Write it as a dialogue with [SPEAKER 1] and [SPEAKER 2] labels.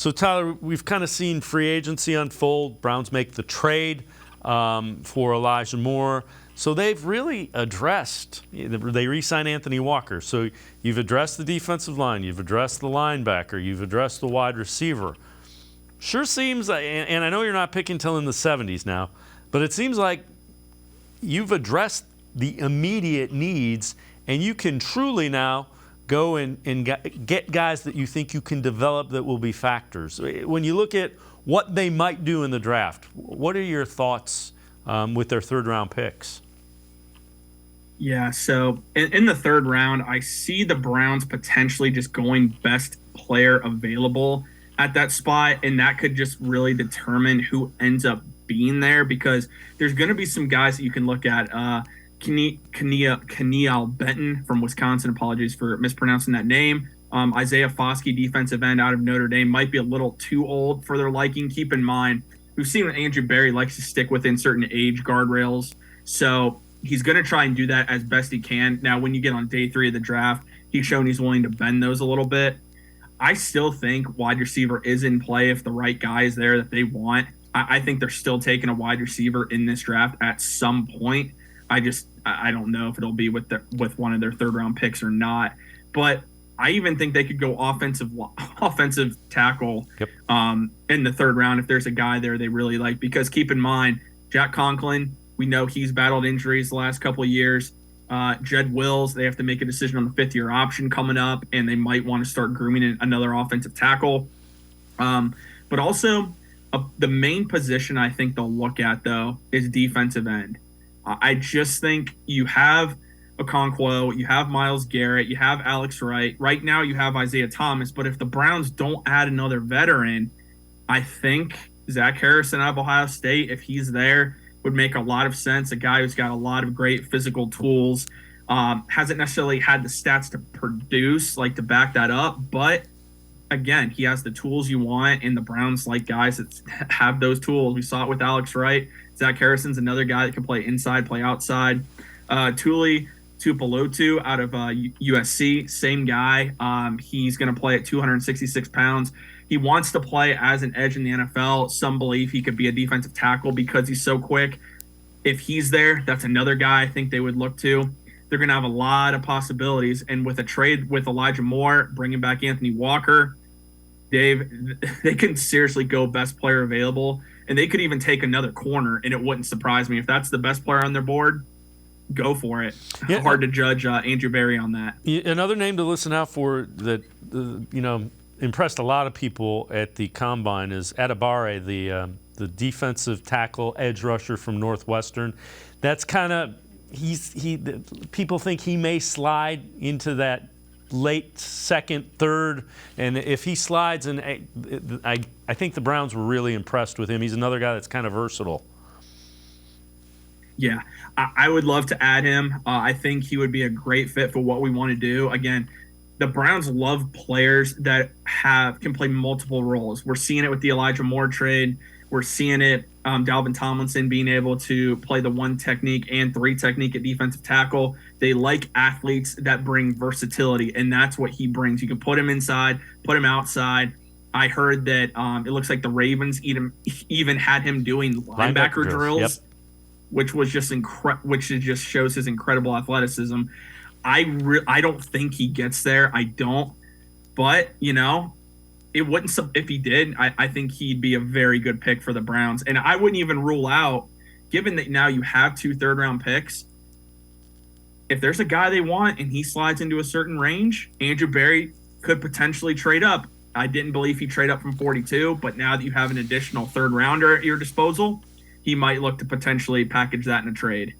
[SPEAKER 1] So, Tyler, we've kind of seen free agency unfold. Browns make the trade for Elijah Moore. So they've really addressed, they re-sign Anthony Walker. So you've addressed the defensive line, you've addressed the linebacker, you've addressed the wide receiver. Sure seems, and I know you're not picking till in the 70s now, but it seems like you've addressed the immediate needs, and you can truly now go and get guys that you think you can develop that will be factors. When you look at what they might do in the draft, what are your thoughts with their third-round picks?
[SPEAKER 2] Yeah, so in the third round, I see the Browns potentially just going best player available at that spot, and that could just really determine who ends up being there, because there's going to be some guys that you can look at. Keneal Benton from Wisconsin, apologies for mispronouncing that name. Isaiah Foskey, defensive end out of Notre Dame, might be a little too old for their liking. Keep in mind, we've seen that Andrew Berry likes to stick within certain age guardrails, so he's going to try and do that as best he can. Now, when you get on day 3 of the draft, he's shown he's willing to bend those a little bit. I still think wide receiver is in play if the right guy is there that they want. I think they're still taking a wide receiver in this draft at some point. I don't know if it'll be with one of their third-round picks or not. But I even think they could go offensive tackle in the third round if there's a guy there they really like. Because keep in mind, Jack Conklin, we know he's battled injuries the last couple of years. Jed Wills, they have to make a decision on the 5th-year option coming up, and they might want to start grooming another offensive tackle. But also, the main position I think they'll look at, though, is defensive end. I just think you have Okonkwo, you have Myles Garrett, you have Alex Wright. Right now you have Isaiah Thomas, but if the Browns don't add another veteran, I think Zach Harrison out of Ohio State, if he's there, would make a lot of sense. A guy who's got a lot of great physical tools, hasn't necessarily had the stats to produce, like to back that up, but again, he has the tools you want, and the Browns like guys that have those tools. We saw it with Alex Wright. Zach Harrison's another guy that can play inside, play outside. Tuli Tuipulotu out of USC, same guy. He's going to play at 266 pounds. He wants to play as an edge in the NFL. Some believe he could be a defensive tackle because he's so quick. If he's there, that's another guy I think they would look to. They're going to have a lot of possibilities. And with a trade with Elijah Moore, bringing back Anthony Walker, Dave, they can seriously go best player available. And they could even take another corner, and it wouldn't surprise me. If that's the best player on their board, go for it. Yeah. Hard to judge Andrew Berry on that.
[SPEAKER 1] Another name to listen out for that, impressed a lot of people at the Combine is Adibare, the defensive tackle edge rusher from Northwestern. That's kind of people think he may slide into that late second, third, and if he slides, and I think the Browns were really impressed with him. He's another guy that's kind of versatile.
[SPEAKER 2] Yeah, I would love to add him. I think he would be a great fit for what we want to do. Again, the Browns love players that can play multiple roles. We're seeing it with the Elijah Moore trade. We're seeing it, Dalvin Tomlinson being able to play the 1 technique and 3 technique at defensive tackle. They like athletes that bring versatility, and that's what he brings. You can put him inside, put him outside. I heard that it looks like the Ravens even had him doing linebacker drills, yep. which just shows his incredible athleticism. I don't think he gets there. I don't, but it wouldn't. If he did, I think he'd be a very good pick for the Browns. And I wouldn't even rule out, given that now you have 2 third-round picks, if there's a guy they want and he slides into a certain range, Andrew Berry could potentially trade up. I didn't believe he'd trade up from 42, but now that you have an additional third-rounder at your disposal, he might look to potentially package that in a trade.